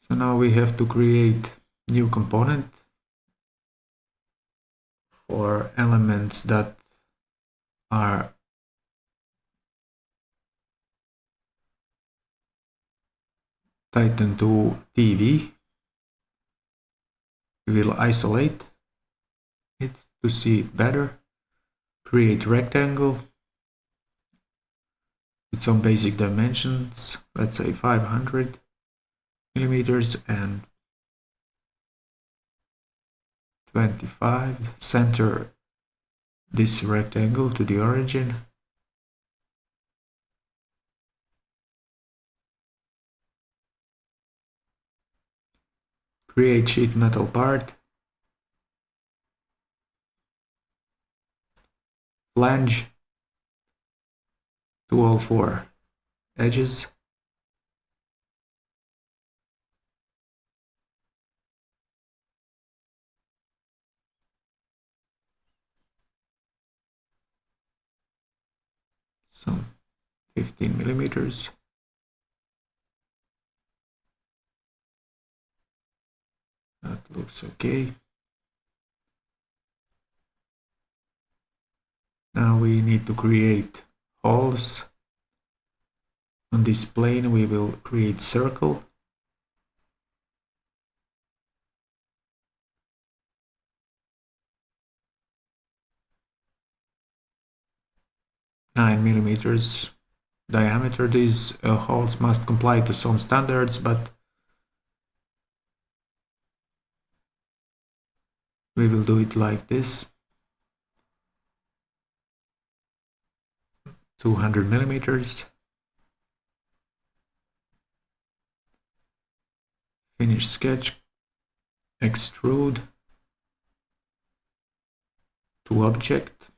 So now we have to create new component for elements that are tightened to TV. We will isolate it to see it better. Create rectangle with some basic dimensions, let's say 500 millimeters and 25. Center this rectangle to the origin. Create sheet metal part. Flange to all four edges. So 15 millimeters. That looks okay. Now we need to create holes. On this plane we will create circle. Nine millimeters diameter. These holes must comply to some standards, but we will do it like this. 200 millimeters. Finish sketch. Extrude to object.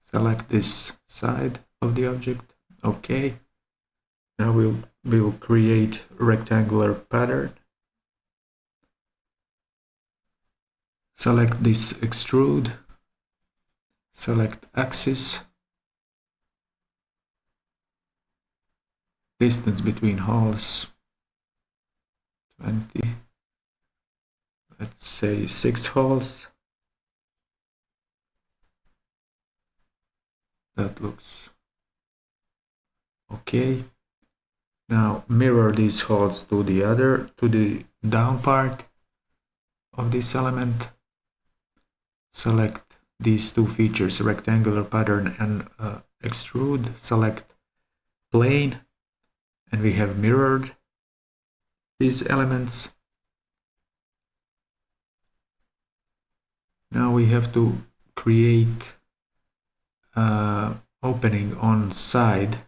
Select this side of the object. Okay. Now we will create a rectangular pattern. Select this extrude. Select axis. Distance between holes 20. Let's say 6 holes. That looks okay. Now mirror these holes to the down part of this element. Select these two features, rectangular pattern and extrude. Select plane, and we have mirrored these elements. Now we have to create opening on side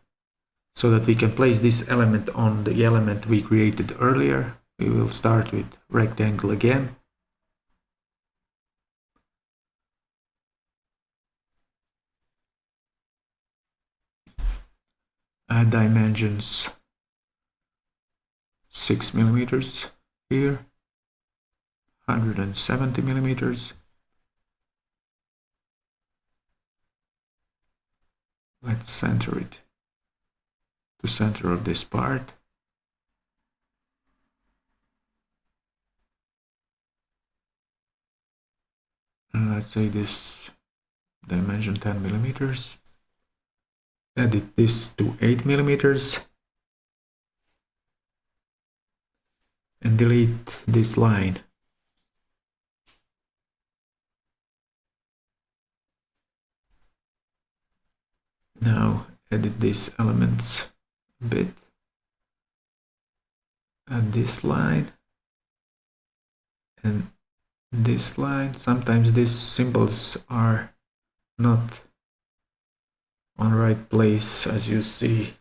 so that we can place this element on the element we created earlier. We will start with rectangle again. Add dimensions 6 millimeters here, 170 millimeters. Let's center it to center of this part. And let's say this dimension 10 millimeters. Edit this to 8 millimeters. And delete this line. Now edit these elements a bit. Add this line and this line. Sometimes these symbols are not on right place, as you see.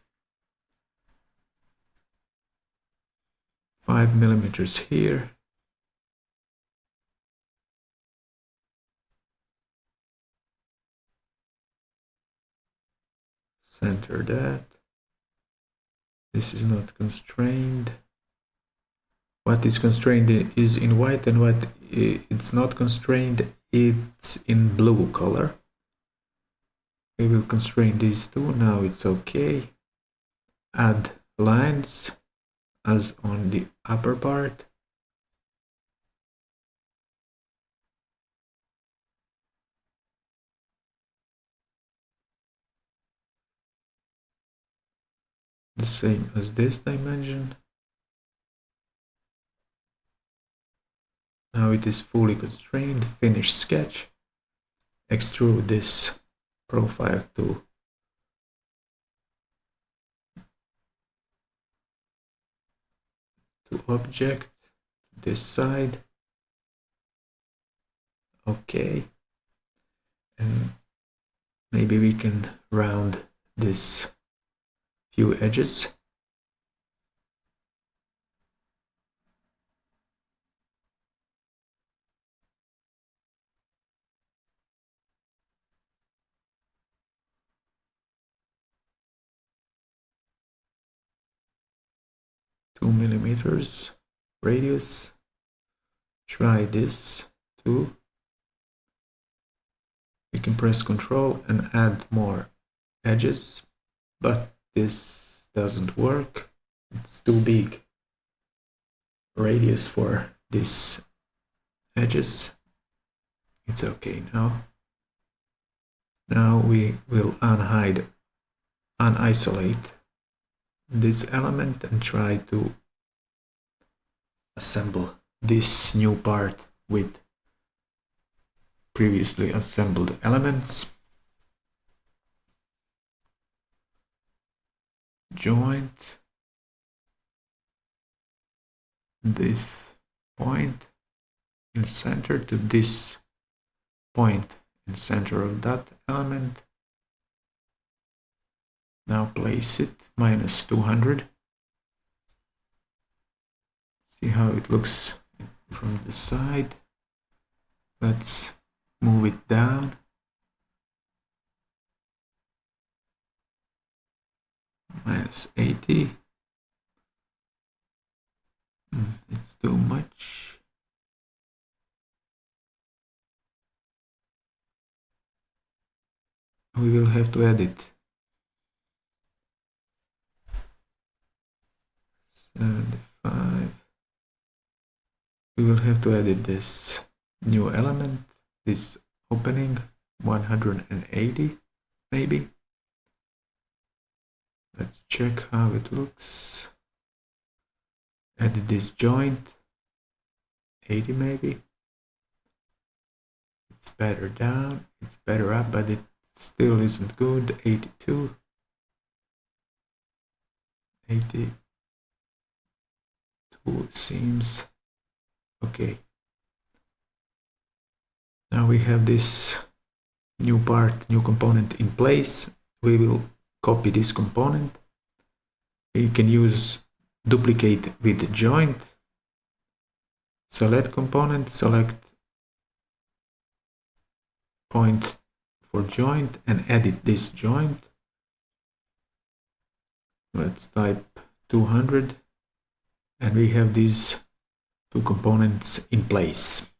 5 millimeters here. Center that. This is not constrained. What is constrained is in white, and what it's not constrained, it's in blue color. We will constrain these two. Now it's okay. Add lines as on the upper part. The same as this dimension. Now it is fully constrained. Finish sketch. Extrude this profile to object, this side. Okay. And maybe we can round this few edges. Two millimeters radius. Try this too. We can press Ctrl and add more edges, but this doesn't work. It's too big radius for these edges. It's okay now. Now we will unisolate this element and try to assemble this new part with previously assembled elements. Joint this point in center to this point in center of that element. Now place it -200. See how it looks from the side. Let's move it down. -80. It's too much. We will have to edit. 75. We will have to edit this new element, this opening, 180 maybe. Let's check how it looks. Edit this joint, 80 maybe. It's better down, it's better up, but it still isn't good. 82. 82 seems okay. Now we have this new component in place. We will copy this component. We can use duplicate with joint. Select component, select point for joint and edit this joint. Let's type 200 and we have these two components in place.